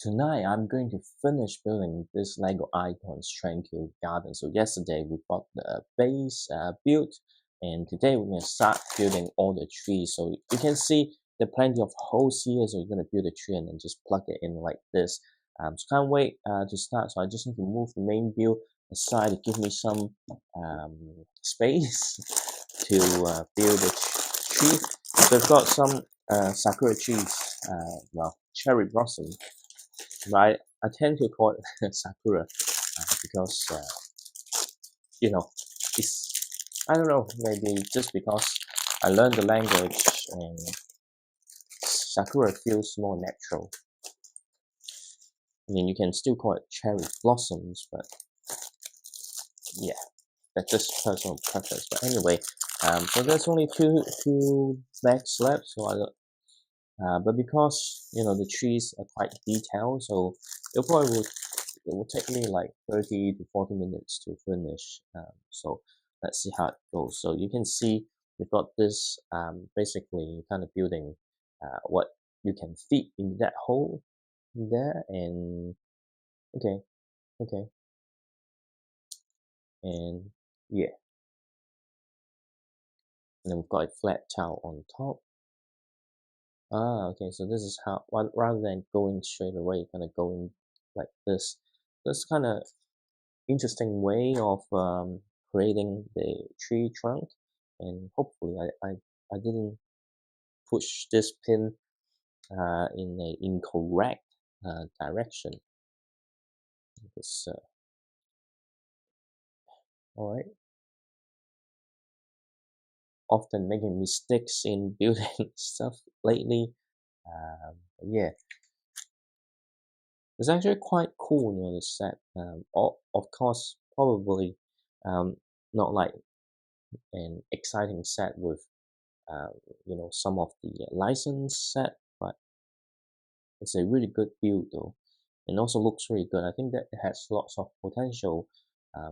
tonight I'm going to finish building this Lego Icons Tranquil Garden. So yesterday we got the base built, and today we're going to start building all the trees. So you can see there are plenty of holes here, so you're going to build a tree and then just plug it in like this. So can't wait to start. So I just need to move the main build aside to give me some space to build the tree. So I've got some sakura trees, well, cherry blossom, right? I tend to call it sakura because you know, it's, I don't know, maybe just because I learned the language and sakura feels more natural. I mean, you can still call it cherry blossoms, but yeah, that's just personal preference. But anyway, so there's only two legs left, so but because the trees are quite detailed, so it will take me like 30 to 40 minutes to finish. So let's see how it goes. So you can see we've got this basically kind of building what you can fit in that hole there, and okay, okay, and yeah, and then we've got a flat tile on top. Okay, so this is how, rather than going straight away, kind of going like this. This kind of interesting way of creating the tree trunk, and hopefully I didn't push this pin in a incorrect direction. It's all right. Often making mistakes in building stuff lately. Yeah, it's actually quite cool, the set. Of course, probably not like an exciting set with some of the licensed set, but it's a really good build though, and also looks really good. I think that it has lots of potential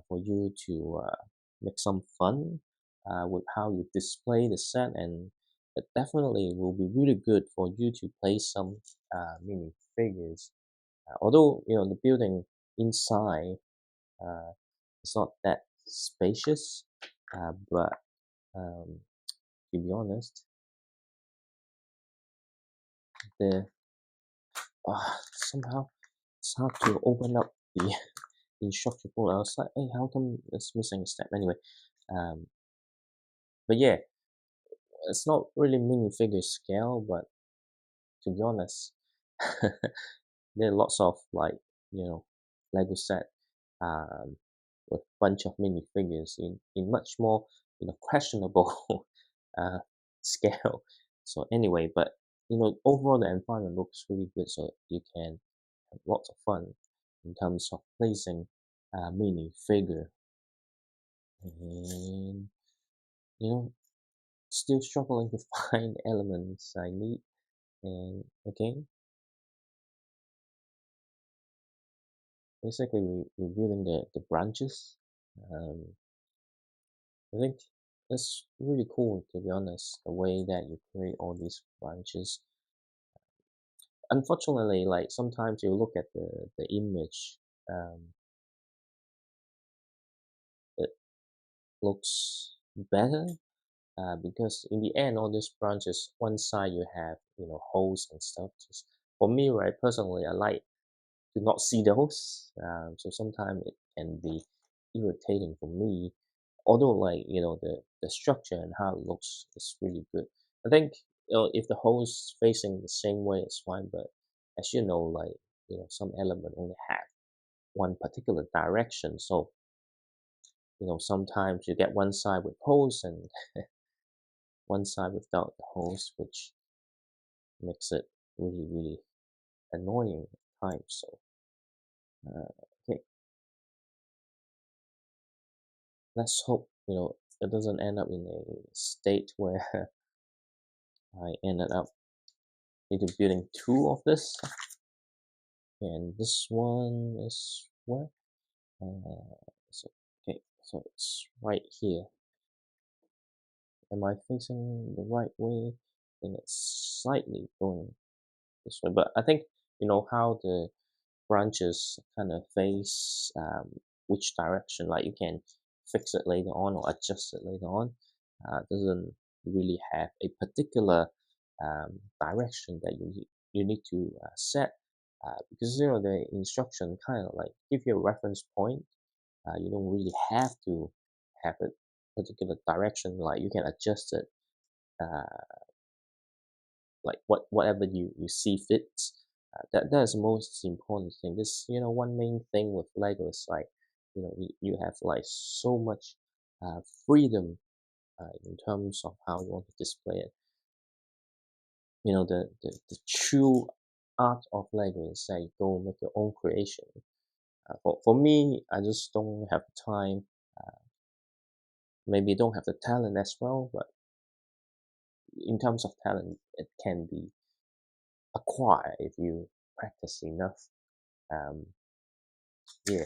for you to make some fun with how you display the set, and it definitely will be really good for you to play some mini figures. Although the building inside is not that spacious, but to be honest, the somehow it's hard to open up the instruction board. I was like, hey, how come it's missing a step anyway? Um, but yeah, it's not really minifigure scale, but to be honest, there are lots of like Lego set with bunch of minifigures in much more questionable uh, scale. So anyway, but overall the environment looks really good, so you can have lots of fun in terms of placing a minifigure. And still struggling to find elements I need. And again, basically we're building the branches. I think that's really cool, to be honest, the way that you create all these branches. Unfortunately, like sometimes you look at the image, it looks better because in the end, all these branches, one side you have holes and stuff. Just, for me, right, personally, I like to not see those. So sometimes it can be irritating for me. Although, like the structure and how it looks is really good. I think if the hole is facing the same way, it's fine. But as you know, like some element only have one particular direction. So sometimes you get one side with holes and one side without the holes, which makes it really really annoying at times. So okay, let's hope it doesn't end up in a state where I ended up into building two of this, and this one is where so okay, so it's right here. Am I facing the right way? I think it's slightly going this way, but I think how the branches kind of face which direction. Like you can fix it later on or adjust it later on. Doesn't really have a particular direction that you need to set, because the instruction kind of like give you a reference point. You don't really have to have a particular direction. Like you can adjust it, uh, like whatever you see fits. That is the most important thing. This one main thing with Lego is like you have like so much freedom in terms of how you want to display it. The true art of Lego is that you go make your own creation. For me, I just don't have the time. Maybe don't have the talent as well, but in terms of talent, it can be acquired if you practice enough. Um, yeah,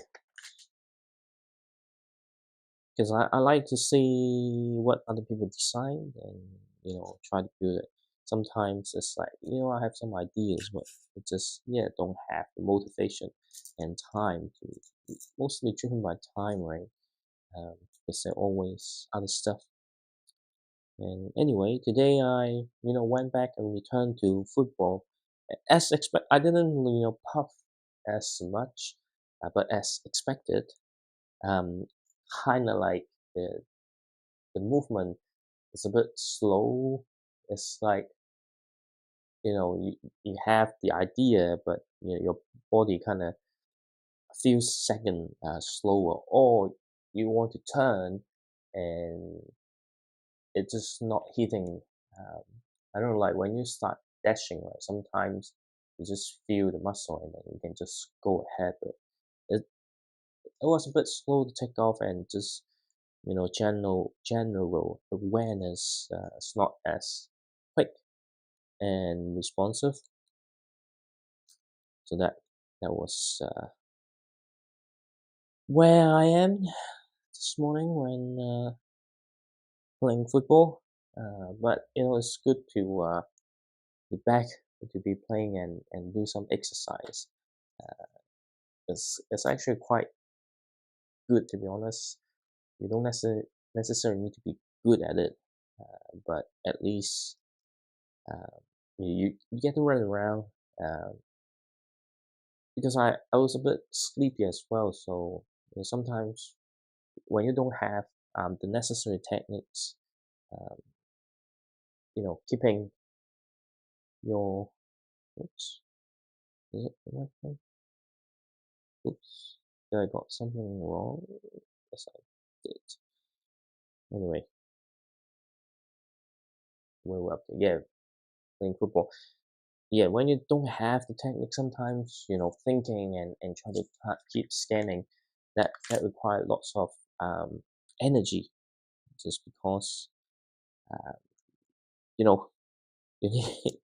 because I like to see what other people design and try to build it. Sometimes it's like I have some ideas, but it just don't have the motivation and time to. Mostly driven by time, right? Because there always other stuff. And anyway, today I went back and returned to football. As expect, I didn't puff as much, but as expected, um, kind of like the movement is a bit slow. It's like you have the idea, but your body kind of a few seconds slower, or you want to turn and it's just not hitting. Um, I don't know, like when you start dashing, right? Sometimes you just feel the muscle and then you can just go ahead. But it was a bit slow to take off, and just general awareness is not as quick and responsive. So that was where I am this morning when playing football. But it's good to be back, to be playing and do some exercise. Uh, it's actually quite good, to be honest. You don't necessarily need to be good at it, but at least you get to run around. Uh, because I was a bit sleepy as well, so sometimes when you don't have the necessary techniques, um, keeping your oops, is it the right thing? Oops, did I got something wrong? Yes, I did. Anyway, we're up. Yeah, playing football. Yeah, when you don't have the technique, sometimes thinking and trying to keep scanning, that requires lots of energy, just because uh, you know you need,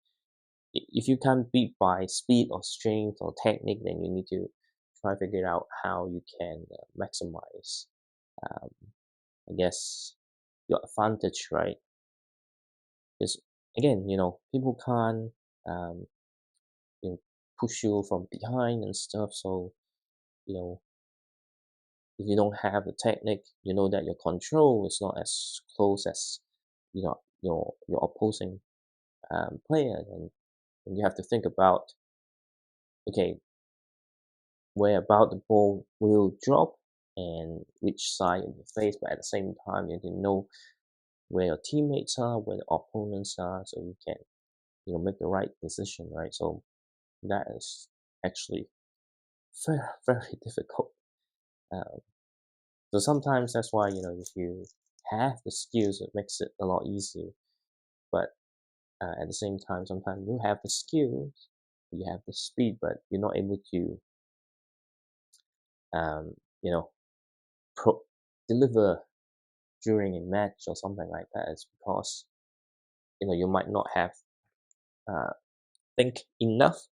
if you can't beat by speed or strength or technique, then you need to try to figure out how you can maximize, um, I guess, your advantage, right? Because again, people can't um, push you from behind and stuff. So you know, if you don't have the technique, you know that your control is not as close as your opposing player, and you have to think about, okay, where about the ball will drop and which side in the face, but at the same time you need to know where your teammates are, where the opponents are, so you can make the right decision, right? So that is actually very very difficult. Um, so sometimes that's why if you have the skills, it makes it a lot easier. But at the same time, sometimes you have the skills, you have the speed, but you're not able to um, you know pro- deliver during a match or something like that. It's because you might not have uh, think enough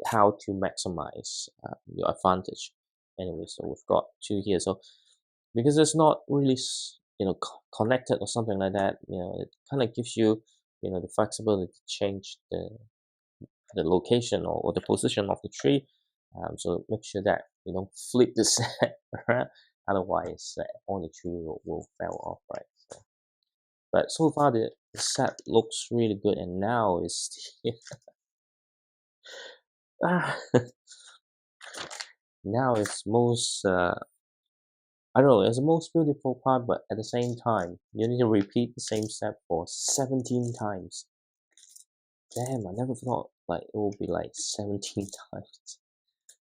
how to maximize your advantage. Anyway, so we've got two here. So because it's not really connected or something like that, it kind of gives you the flexibility to change the location or the position of the tree So make sure that you don't flip the set around, otherwise all the tree will fall off, right? So, but so far the set looks really good, and now it's now it's most I don't know, it's the most beautiful part, but at the same time, you need to repeat the same step for 17 times. Damn, I never thought like it would be like 17 times.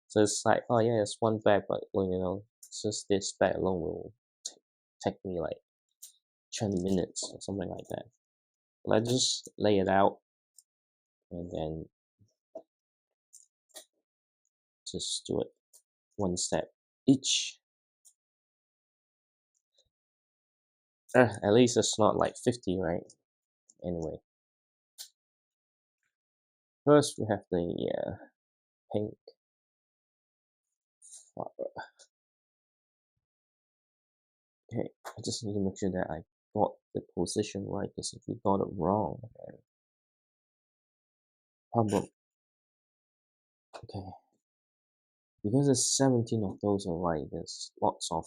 So it's like, oh yeah, it's one bag, but well, just this bag alone will take me like 20 minutes or something like that. Let's just lay it out and then just do it one step each. At least it's not like 50, right? Anyway, first we have the pink flower. Okay, I just need to make sure that I got the position right, because if you got it wrong, then problem. Okay, because there's 17 of those alright, there's lots of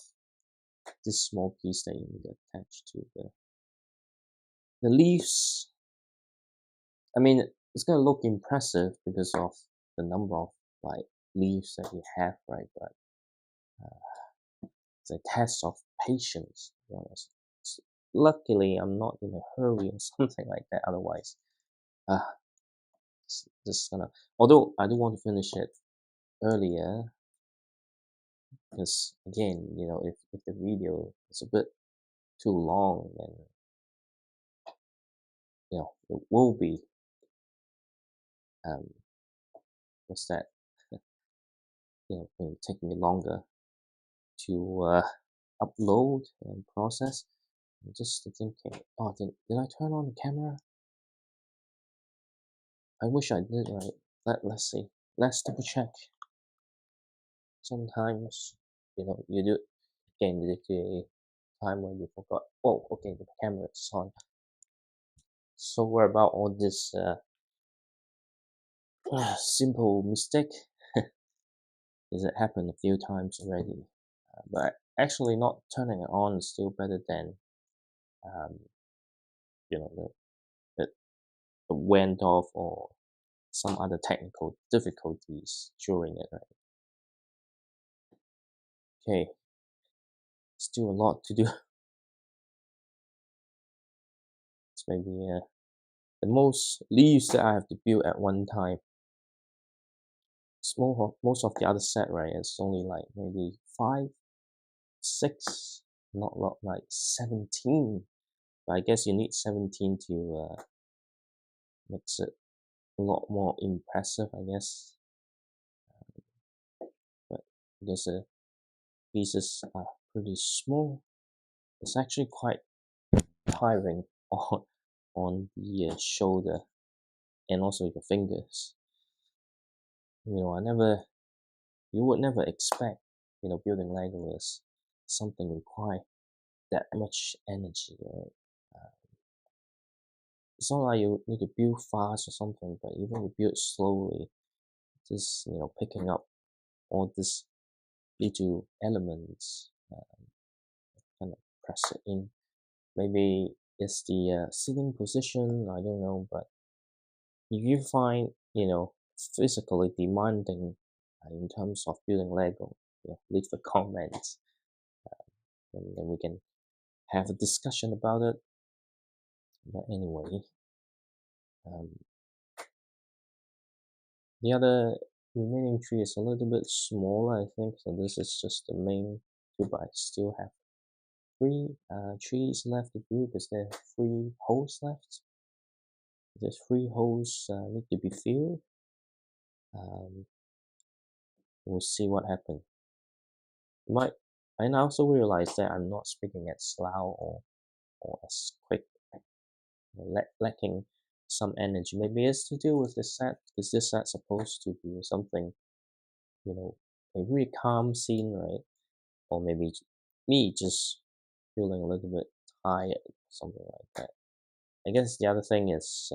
this small piece that you need to attach to the leaves. I mean, it's gonna look impressive because of the number of like leaves that you have, right? But it's a test of patience, to be honest. Luckily, I'm not in a hurry or something like that. Otherwise, uh, it's just gonna. Although I do want to finish it earlier, because again, if the video is a bit too long, then it will be um what's that? It will take me longer to upload and process. I'm just thinking, oh, did I turn on the camera? I wish I did, right? Let's see. Let's double check. Sometimes, you do again the time when you forgot. Oh, okay, the camera is on. So what about all this simple mistake? Because it happened a few times already. But actually, not turning it on is still better than um, you know the, the, the went off or some other technical difficulties during it, right? Okay, still a lot to do. It's maybe the most leaves that I have to build at one time. Most of the other set, right? It's only like maybe 5, 6, not a lot, like 17. But I guess you need 17 to makes it a lot more impressive, I guess. But because the pieces are pretty small, it's actually quite tiring on the shoulder and also your fingers. You would never expect, building Lego is something require that much energy, right? Uh, it's not like you need to build fast or something, but even you build slowly, just picking up all these little elements, kind of press it in. Maybe it's the sitting position, I don't know, but if you find physically demanding in terms of building Lego, leave the comments, and then we can have a discussion about it. But anyway, um, the other remaining tree is a little bit smaller, I think. So this is just the main two, but I still have 3 trees left to build because there are 3 holes left. There's 3 holes need to be filled. Um, we'll see what happens. Might I also realize that I'm not speaking as loud or as quick, lacking some energy. Maybe it's to do with the set, because this set's supposed to be something, a really calm scene, right? Or maybe me just feeling a little bit tired, something like that. I guess the other thing is,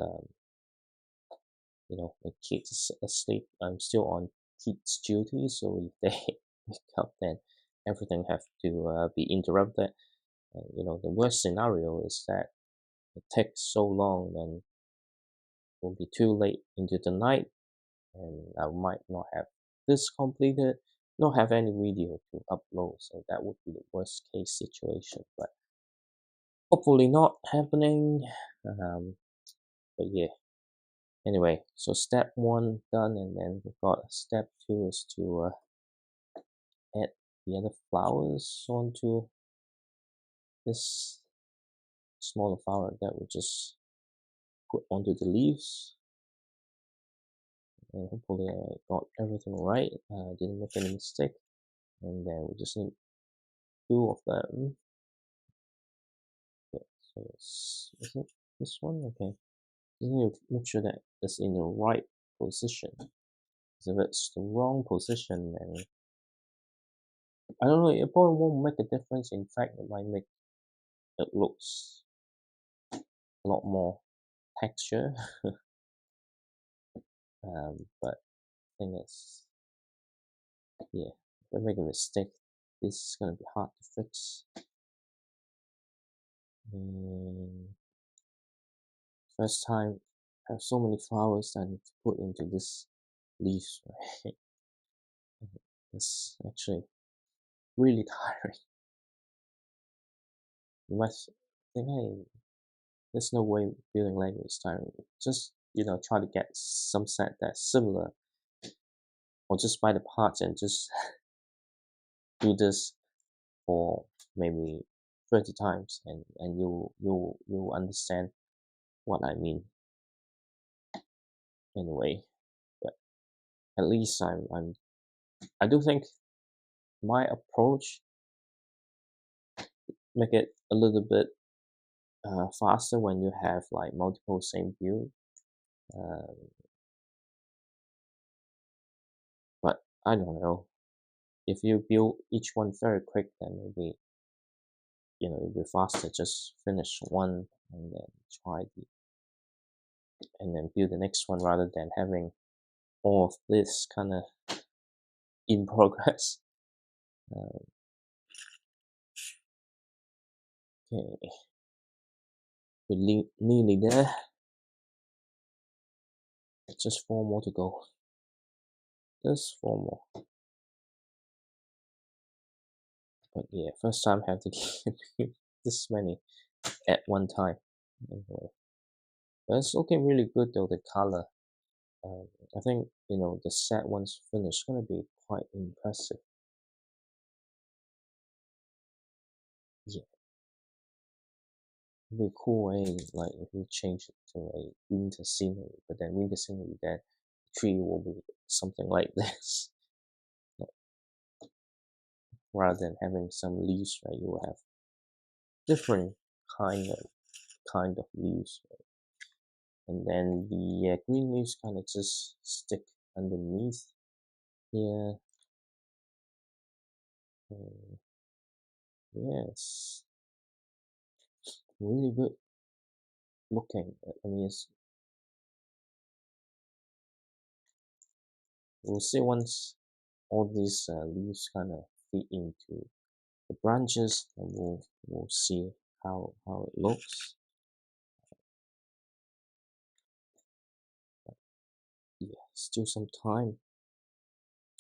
the kids asleep. I'm still on kids' duty, so if they wake up, then everything have to be interrupted. And the worst scenario is that it takes so long, then it will be too late into the night, and I might not have this completed, not have any video to upload. So that would be the worst case situation, but hopefully not happening. But yeah. Anyway, so step one done, and then we got step two is to add the other flowers onto this smaller flower that we just put onto the leaves. And hopefully I got everything right, didn't make any mistake. And then we just need two of them. Okay, so is it this one? Okay, just need to make sure that it's in the right position. If it's the wrong position, then I don't know, it probably won't make a difference. In fact, it might make it looks a lot more texture. But thing is, yeah, if I make a mistake, this is gonna be hard to fix. First time I have so many flowers that I need to put into this leaves, right? It's actually really tiring. You might think, hey, there's no way building Lego is tiring. Just try to get some set that's similar, or just buy the parts and just do this for maybe 30 times, and you'll understand what I mean. Anyway, but at least I do think my approach make it a little bit faster when you have like multiple same build. But I don't know, if you build each one very quick, then maybe it'll be faster. Just finish one and then and then build the next one, rather than having all of this kind of in progress. Okay, we're nearly there. Just 4 more to go. Just 4 more. But yeah, first time have to keep this many at one time. Anyway, but it's looking really good though, the color. I think the set once finished gonna be quite impressive. Yeah, it'd be cool, like if you change it to a winter scenery, but then winter scenery, then the tree will be something like this. Rather than having some leaves, right? You will have different kind of leaves, right? And then the green leaves kind of just stick underneath here. Yes, really good looking. I mean, we'll see once all these leaves kind of fit into the branches, and we'll see how it looks. But yeah, still some time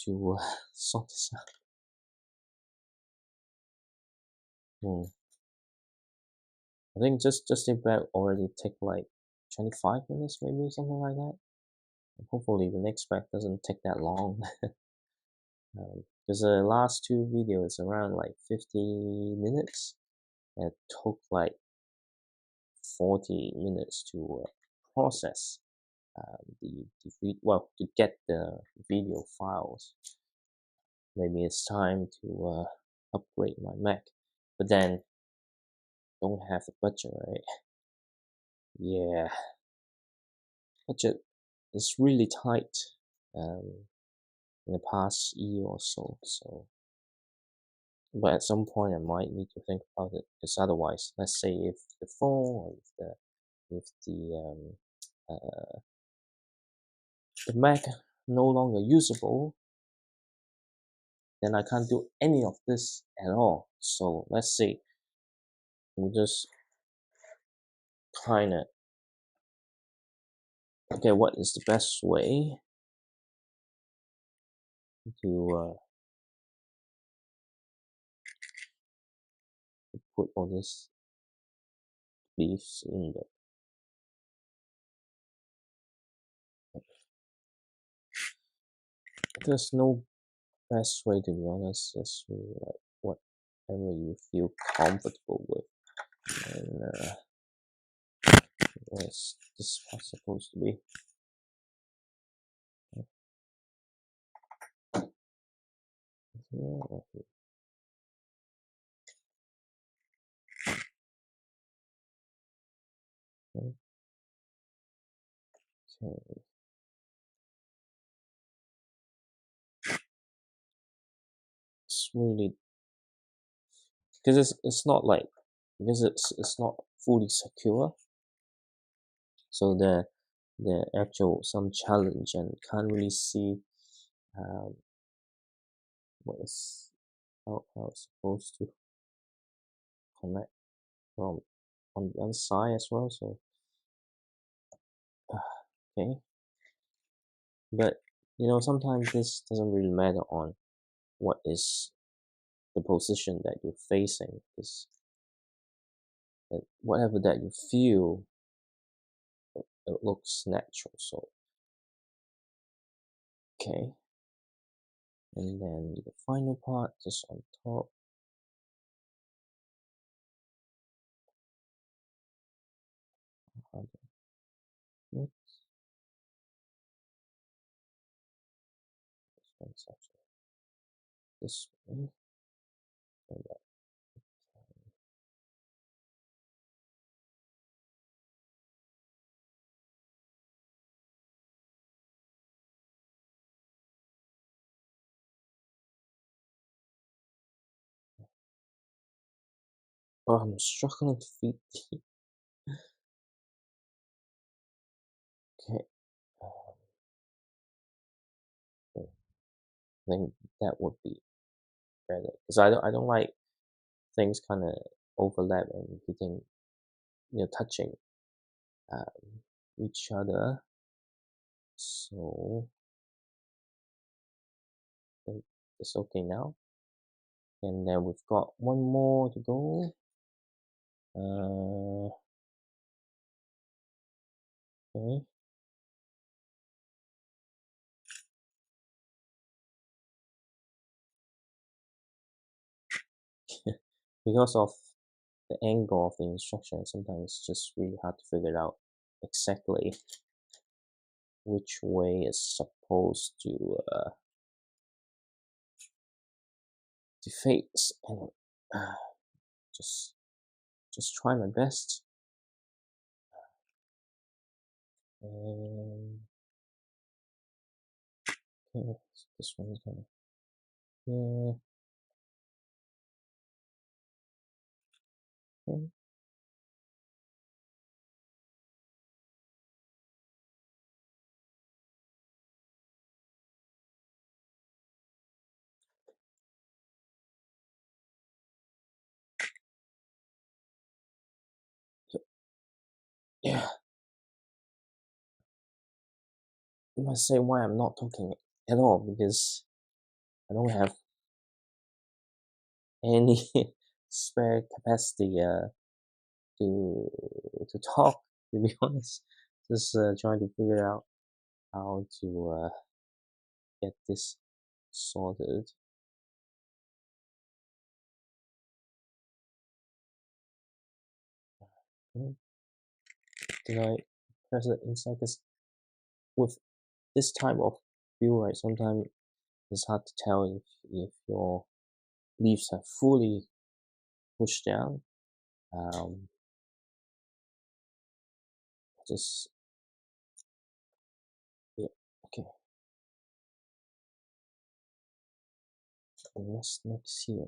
to sort this out. I think just the back already take like 25 minutes, maybe something like that. And hopefully the next back doesn't take that long. Because the last two videos around like 50 minutes. It took like 40 minutes to process to get the video files. Maybe it's time to upgrade my Mac, but then don't have the budget, right? Yeah, budget is really tight in the past year or so. But at some point I might need to think about it, because otherwise, let's say if the phone or if the Mac no longer usable, then I can't do any of this at all. So let's see, we just kind of, okay, what is the best way to put all this leaves in the, there's no best way, to be honest. Just really like whatever you feel comfortable with. And what's this part supposed to be? Yeah, okay. Okay. It's really, because it's not like, because it's not fully secure, so the actual some challenge, and can't really see um, what is how it's supposed to connect from on the other side as well. So okay, but sometimes this doesn't really matter on what is the position that you're facing, because whatever that you feel, it looks natural. So okay, and then the final part just on top. Oops, this one's actually this way. And that, oh, I'm struggling to feed the, okay, I think that would be better, because I don't like things kind of overlap and hitting, touching each other. So I think it's okay now. And then we've got one more to go. Okay. Because of the angle of the instruction, sometimes it's just really hard to figure out exactly which way is supposed to face, and just try my best. And okay, so this one's gonna, yeah, okay. Yeah, you must say why I'm not talking at all, because I don't have any spare capacity to talk, to be honest. Just trying to figure out how to get this sorted. Hmm, did I press it inside? Because with this type of view, right, sometimes it's hard to tell if your leaves are fully pushed down. Um, just, yeah, okay. And what's next here?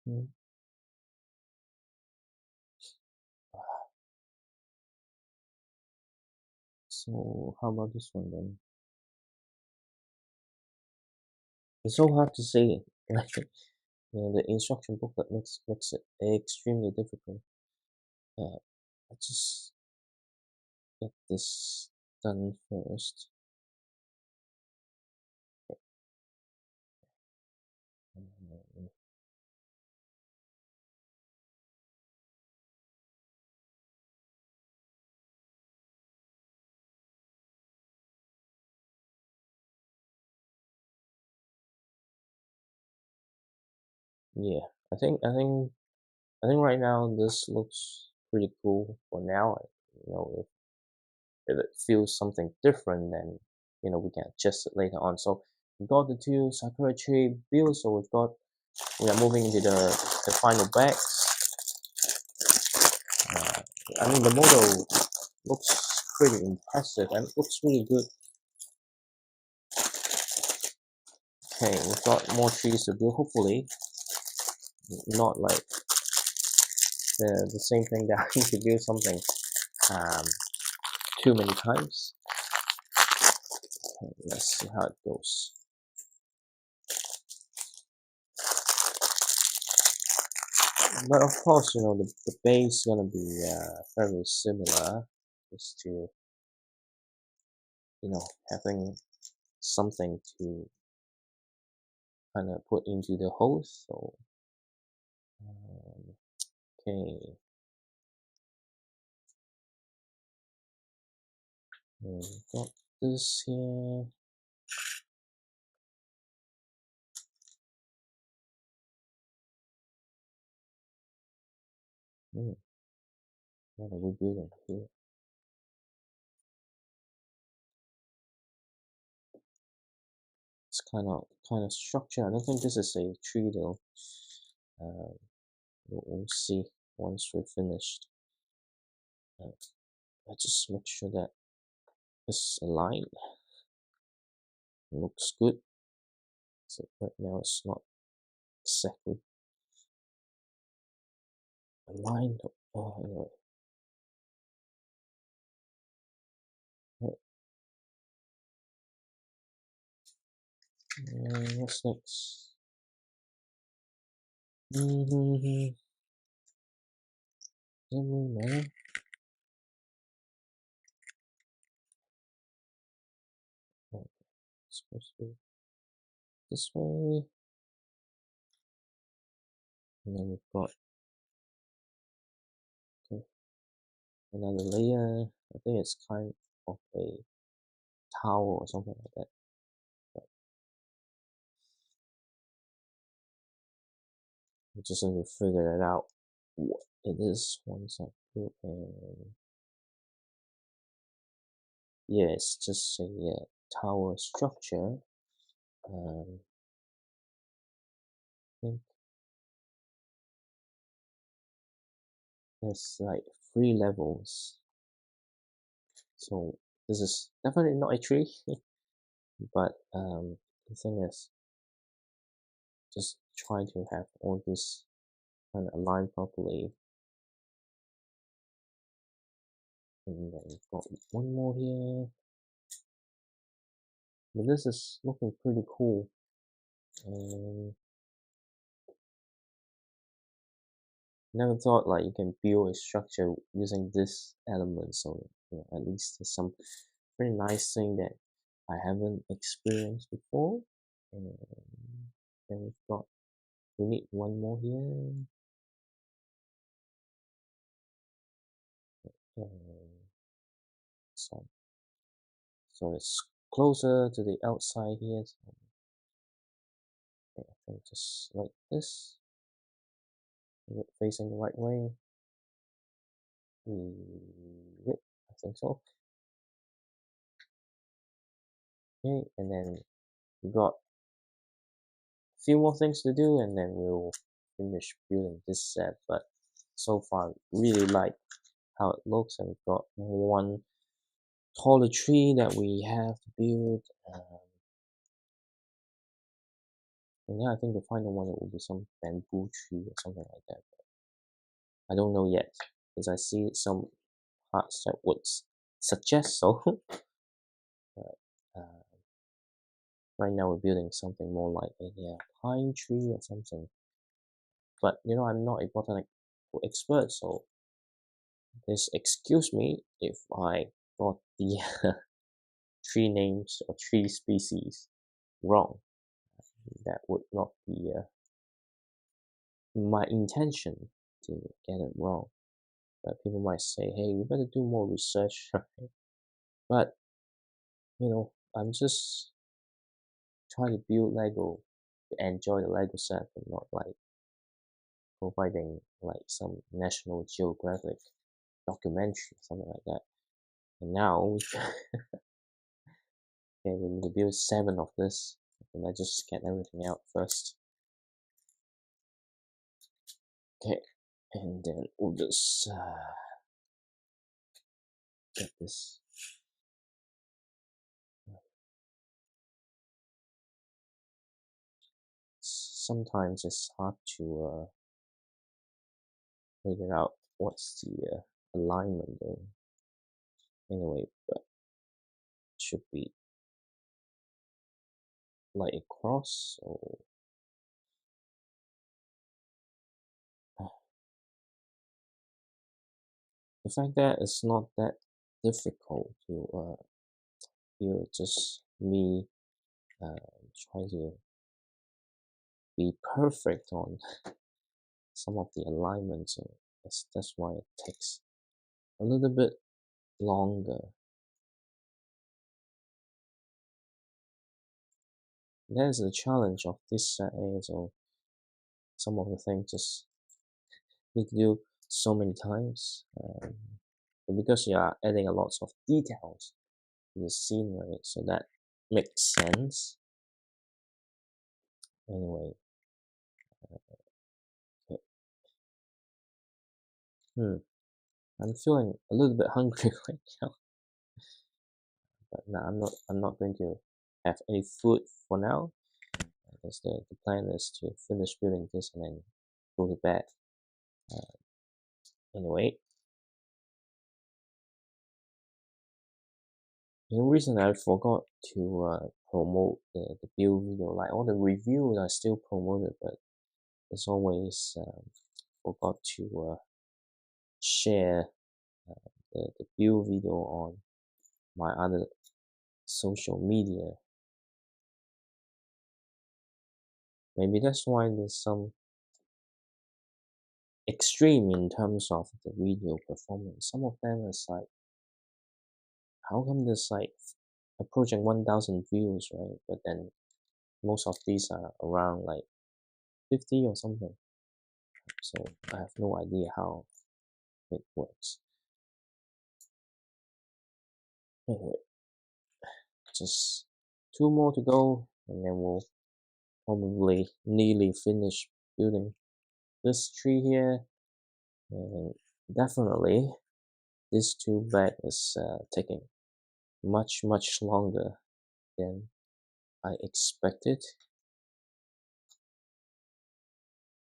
Mhm. So how about this one then? It's so hard to say it. Like, the instruction booklet makes it extremely difficult. I just get this done first. Um, yeah, I think right now this looks pretty cool for now. If it feels something different, then we can adjust it later on. So we got the two Sakura tree builds. So we are moving into the final bags. Uh, I mean the model looks pretty impressive and looks really good. Okay, we've got more trees to build. Hopefully, not like the same thing that I need to build something um, too many times. Okay, let's see how it goes. But of course, the base is gonna be very similar, just to having something to kind of put into the host. So um, okay, we've got this here. What are we building here? It's kind of structure. I don't think this is a tree though. Uh, we'll see once we're finished. I just make sure that it's aligned. It looks good. So right now it's not exactly aligned. Oh, anyway. What's next? Mm-hmm. Doesn't really matter. Oh, it's supposed to be this way. And then we've got another layer. I think it's kind of a tower or something like that. But we just need to figure it out what it is once I do. And yeah, it's just a tower structure. I think there's like 3 levels. So this is definitely not a tree, but the thing is, just try to have all this kind of aligned properly. And then we've got one more here. But this is looking pretty cool. And never thought like you can build a structure using this element. So at least there's some pretty nice thing that I haven't experienced before. And then we need one more here. And so it's closer to the outside here. So I think just like this, facing the right way. Yep, I think so. Okay, and then we got a few more things to do, and then we'll finish building this set. But so far, really like how it looks, and we've got one taller tree that we have to build. And yeah, I think the final one it will be some bamboo tree or something like that. I don't know yet because I see some parts that would suggest so. But right now we're building something more like a pine tree or something. But I'm not a botanical expert, so please excuse me if I got the tree names or tree species wrong. That would not be my intention to get it wrong. But people might say, hey, you better do more research. But, I'm just trying to build Lego to enjoy the Lego set and not like providing like some National Geographic documentary, something like that. And now, okay, we need to build 7 of this. And I just scan everything out first. Okay, and then we'll just get this. Sometimes it's hard to figure out what's the alignment though. Anyway, but it should be like a cross or the fact that it's not that difficult to just me trying to be perfect on some of the alignments. So that's why it takes a little bit longer. There's a challenge of this set A, so some of the things just need to do so many times. But because you are adding a lot of details to the scene, right? So that makes sense. Anyway, okay. I'm feeling a little bit hungry right now, but no, I'm not going to have any food for now. Because the plan is to finish building this and then go to bed. Anyway, the reason I forgot to promote the build video, like all the reviews are still promoted, but it's always forgot to share the build video on my other social media. Maybe that's why there's some extreme in terms of the video performance. Some of them is like, how come there's like approaching 1,000 views, right? But then most of these are around like 50 or something. So I have no idea how it works. Anyway, just 2 more to go, and then we'll probably nearly finish building this tree here. And definitely, this 2 bag is taking much longer than I expected.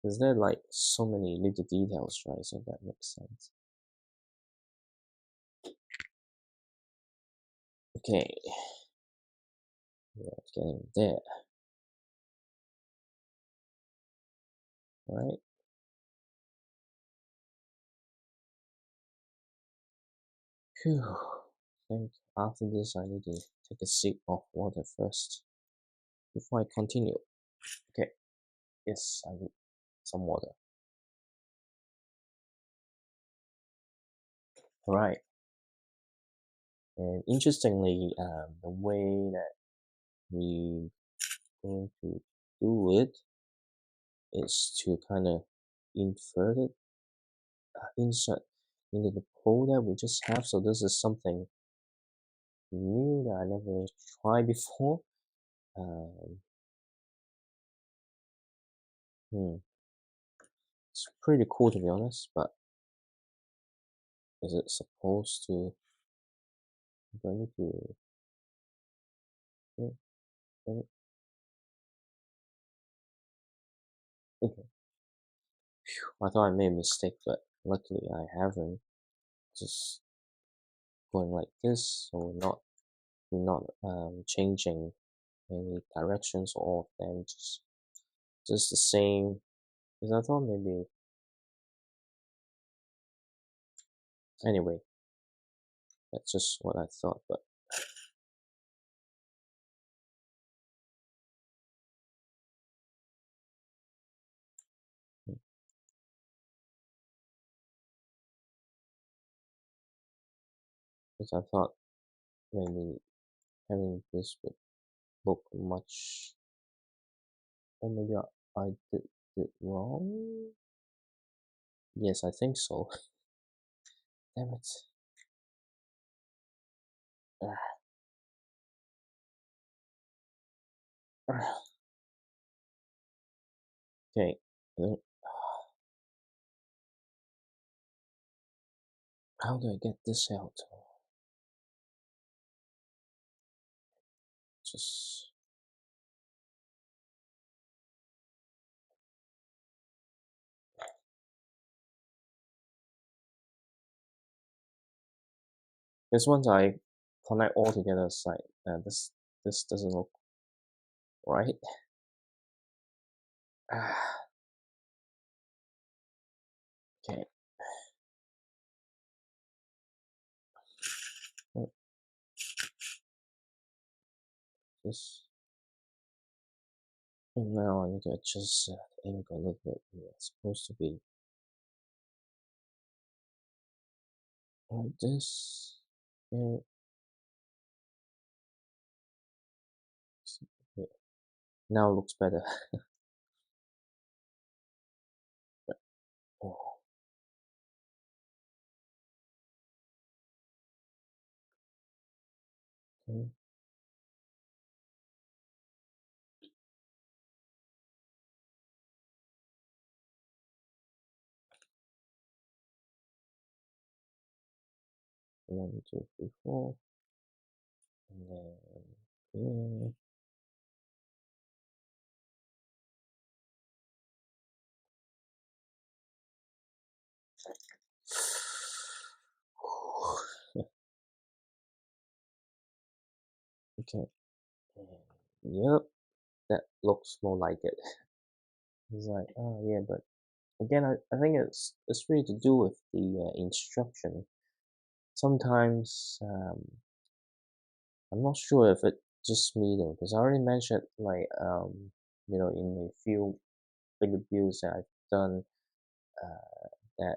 Because there are like so many little details, right? So that makes sense. Okay, we're getting there. Right? Phew. I think after this I need to take a sip of water first before I continue. Okay, yes, I need some water. Alright, and interestingly, the way that we going to do it is to kind of insert into the pole that we just have. So this is something new that I never tried before. It's pretty cool to be honest, but is it supposed to? Do I need to? Okay. I thought I made a mistake, but luckily I haven't. Just going like this, so we're not changing any directions or all of them, just the same. Because I thought maybe anyway, that's just what I thought, but because I thought maybe having this would look much, or maybe I did it wrong. Yes, I think so. Damn it. Ah, ah. Okay. uh, How do I get this out? Just because once I connect all together, it's like this doesn't look right. Ah, okay. uh, This and now I need to adjust the angle a little bit. Yeah, it's supposed to be like this. Yeah, yeah. Now it looks better. Oh, okay. 1, 2, 3, 4, and then yeah. Okay. Yep, that looks more like it. It's like, oh yeah, but again, I think it's really to do with the instruction. Sometimes I'm not sure if it's just me though, because I already mentioned like in a few bigger builds that I've done that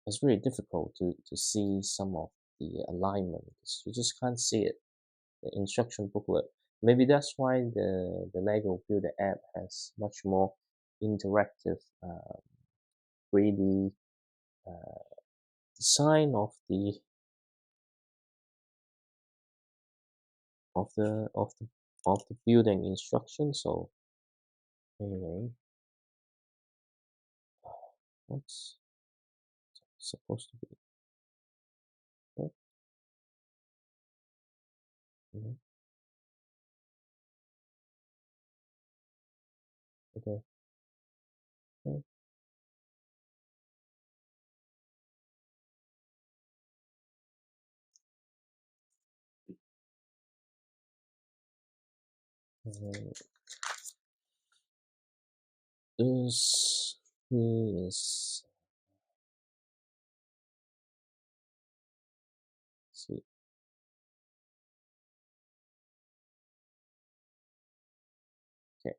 it's really difficult to see some of the alignment because you just can't see it. The instruction booklet. Maybe that's why the Lego Builder app has much more interactive 3D uh, design of the building instructions. So anyway, what's supposed to be? What? Mhm. Okay. Okay. Uh, this is see. Okay,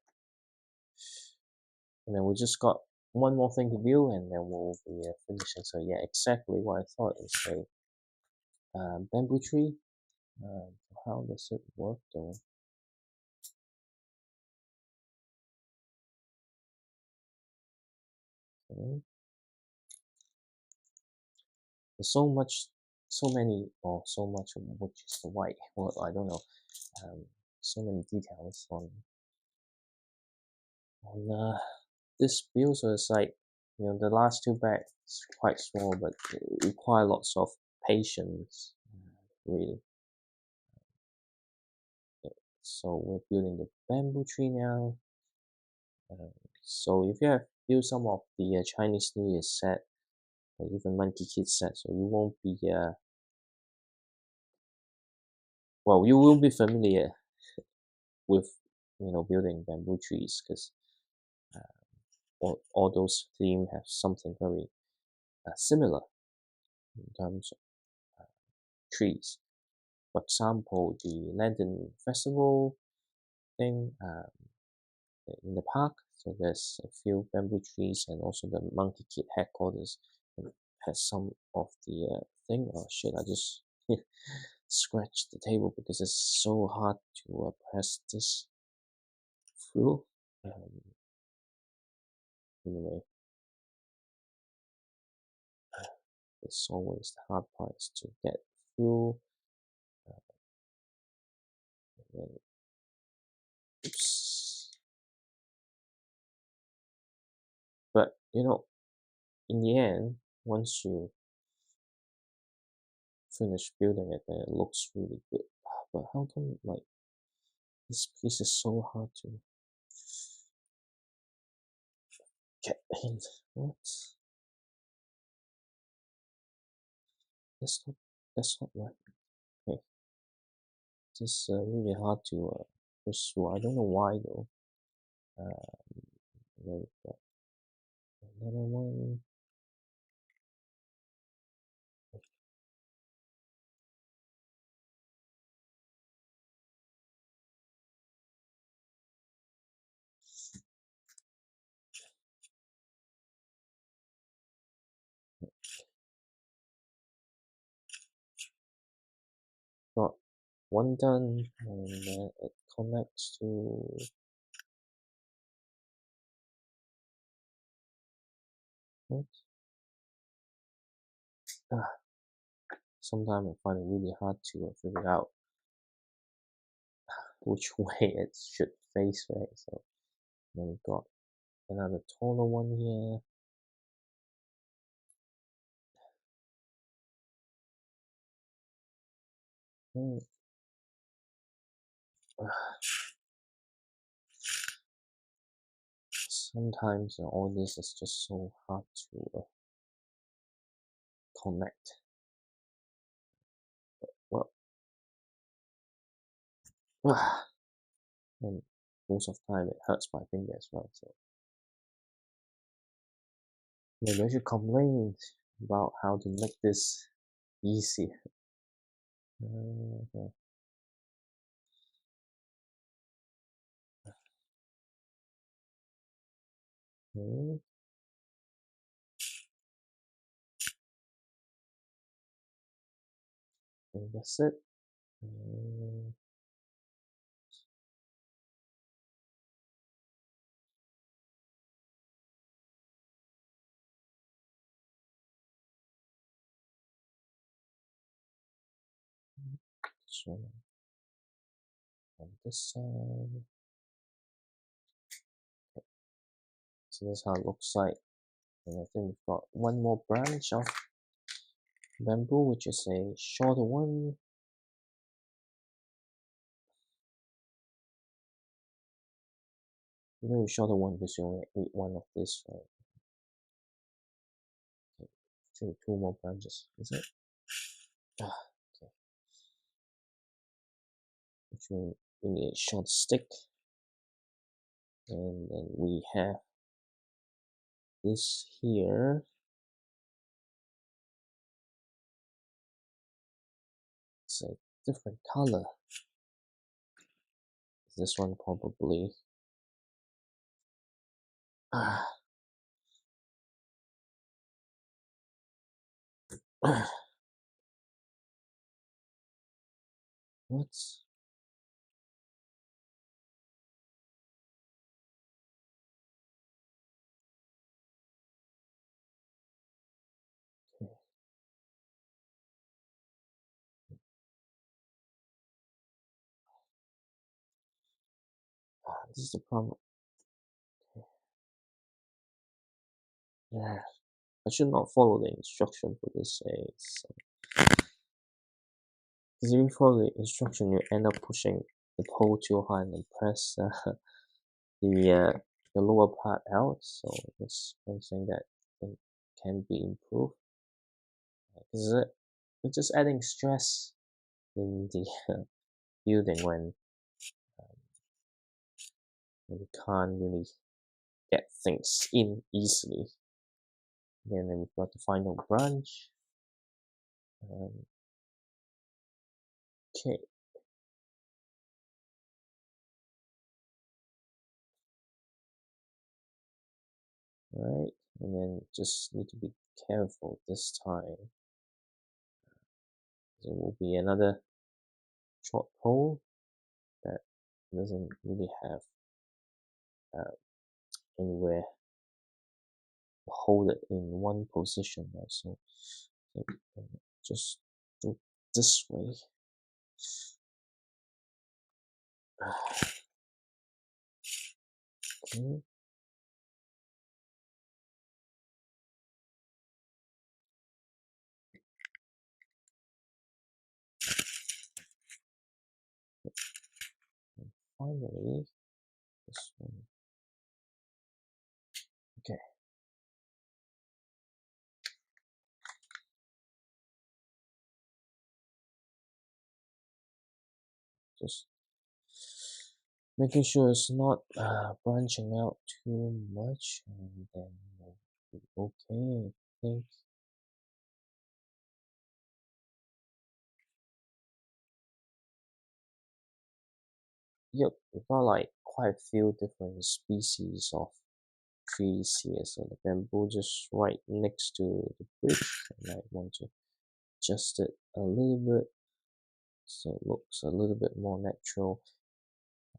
and then we just got one more thing to do, and then we'll be finishing. So yeah, exactly what I thought is a bamboo tree. How does it work though? Okay. There's so many, or so much of which is the white. Well, I don't know. So many details on this build. So it's like the last two bags quite small, but it require lots of patience. Really. So we're building the bamboo tree now. So if you have built some of the Chinese New Year set or even Monkey Kid set, so you won't be well, you will be familiar with building bamboo trees because all those themes have something very similar in terms of trees. For example, the Lantern Festival thing in the park. So there's a few bamboo trees, and also the Monkey Kid headquarters has some of the thing. Oh shit! I just scratched the table because it's so hard to press this through. Anyway, it's always the hard part is to get through. Then, oops. But in the end, once you finish building it, then it looks really good. But how come like this piece is so hard to get in? What? That's not right. Okay, this is really hard to pursue. I don't know why though. There we go. Another one. Got one done, and it connects to what? Sometimes I find it really hard to figure out which way it should face, right? So then we got another taller one here. Hmm. Sometimes all this is just so hard to connect. Well, and most of the time it hurts my finger as well. So maybe I should complain about how to make this easy. Okay. Okay. I think that's it. So on this side, so that's how it looks like. And I think we've got one more branch of bamboo, which is a shorter one. A shorter one because you only need one of this, right? Okay. Actually, two more branches, is it? Okay. Which means we need a short stick. And then we have this here. It's a different color. This one probably. What? Okay. This is the problem. Okay. Yeah. I should not follow the instruction for this. So. Because if you follow the instruction, you end up pushing the pole too high and press the the lower part out, so that's one thing that can be improved. Because it's just adding stress in the building when we can't really get things in easily. And then we've got the final branch. Okay. Right, and then just need to be careful this time. There will be another short pole that doesn't really have anywhere to hold it in one position. Right? So just do this way. Okay. And finally, this one. Okay. Just making sure it's not branching out too much, and then we'll be okay, I think. Yep, we've got like quite a few different species of trees here. So the bamboo just right next to the bridge, and I want to adjust it a little bit so it looks a little bit more natural.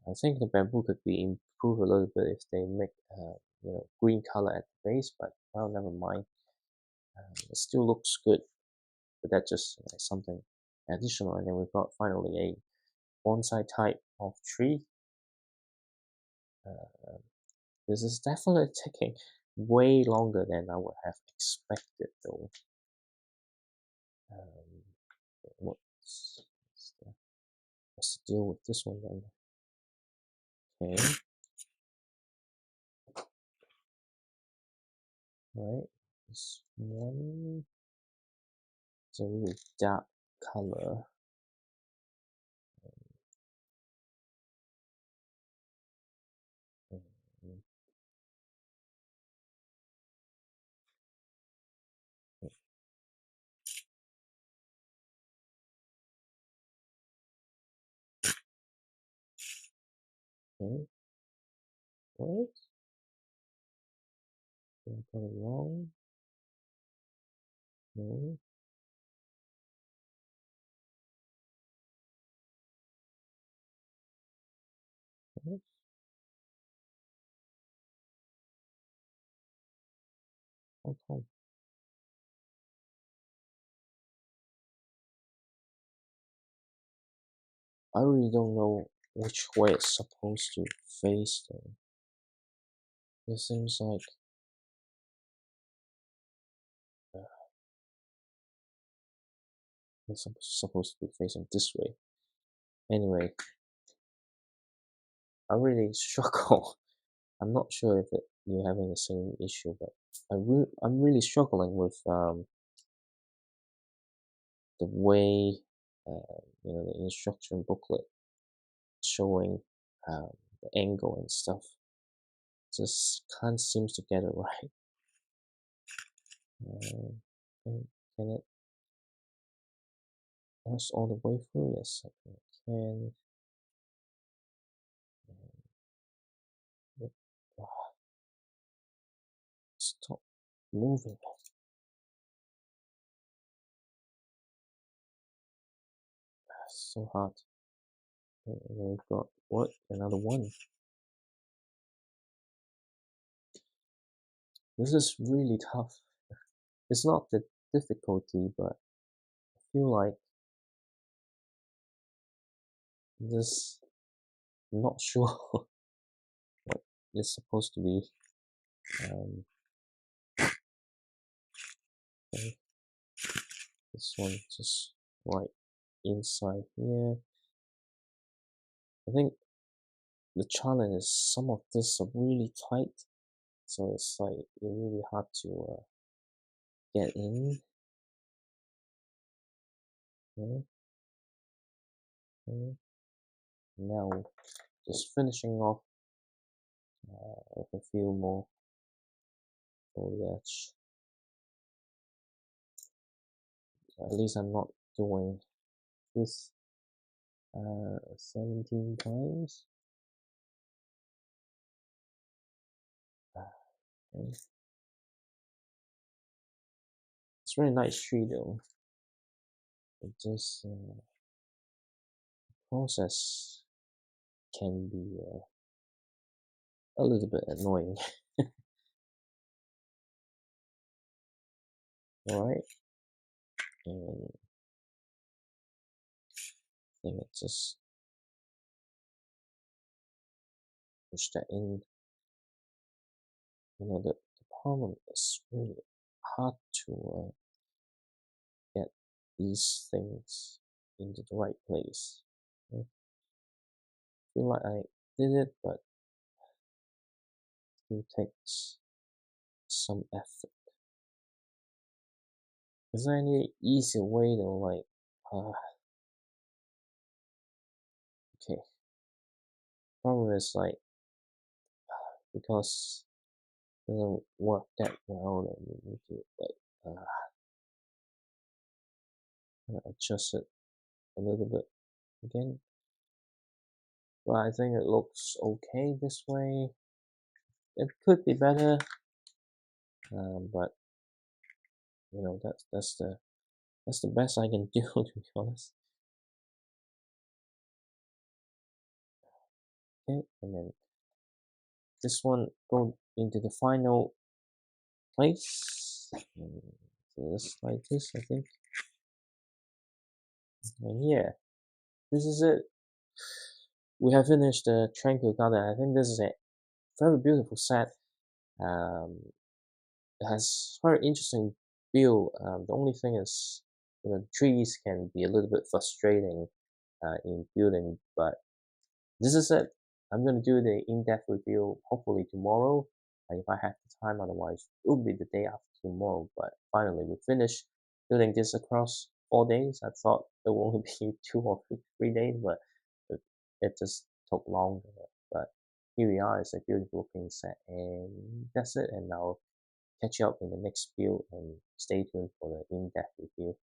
I think the bamboo could be improved a little bit if they make green color at the base, but well, never mind. It still looks good, but that's just something additional. And then we've got finally a bonsai type of tree. This is definitely taking way longer than I would have expected, though. What's the deal with this one then? Okay, right. This one is a really dark color. Mm, okay, what? Did I got it wrong? No. What? How come? I really don't know which way it's supposed to face though. It seems like uh, it's supposed to be facing this way. Anyway, I really struggle. I'm not sure if you're having the same issue, but I'm really struggling with the way the instruction booklet showing the angle and stuff. Just can't seem to get it right. Can it pass all the way through? Yes, I think it can. Stop moving. It's so hard. And we've got what? Another one. This is really tough. It's not the difficulty, but I feel like this. I'm not sure what it's supposed to be. Okay. This one just right inside here. I think the challenge is some of this are really tight, so it's like really hard to get in. Okay. Okay. Now just finishing off with a few more foliage. At least I'm not doing this 17 times. Okay. It's very nice tree though. It just process can be a little bit annoying. All right, and I think it just push that in. The problem is really hard to get these things into the right place. I feel like I did it, but it takes some effort. Is there any easy way to like, okay, problem is like, because it doesn't work that well, then you need to like adjust it a little bit again. But I think it looks okay this way. It could be better, but that's the best I can do to be honest. Okay, and then this one go into the final place. And just like this, I think. And yeah, this is it. We have finished the Tranquil Garden. I think this is a very beautiful set. Um, it has very interesting view. The only thing is, trees can be a little bit frustrating in building, but this is it. I'm going to do the in-depth review hopefully tomorrow if I have the time. Otherwise, it will be the day after tomorrow. But finally, we finished building this across 4 days. I thought it would only be 2 or 3 days, but it just took longer. But here we are. It's a beautiful looking set, and that's it. And I'll catch you up in the next video, and stay tuned for the in-depth review.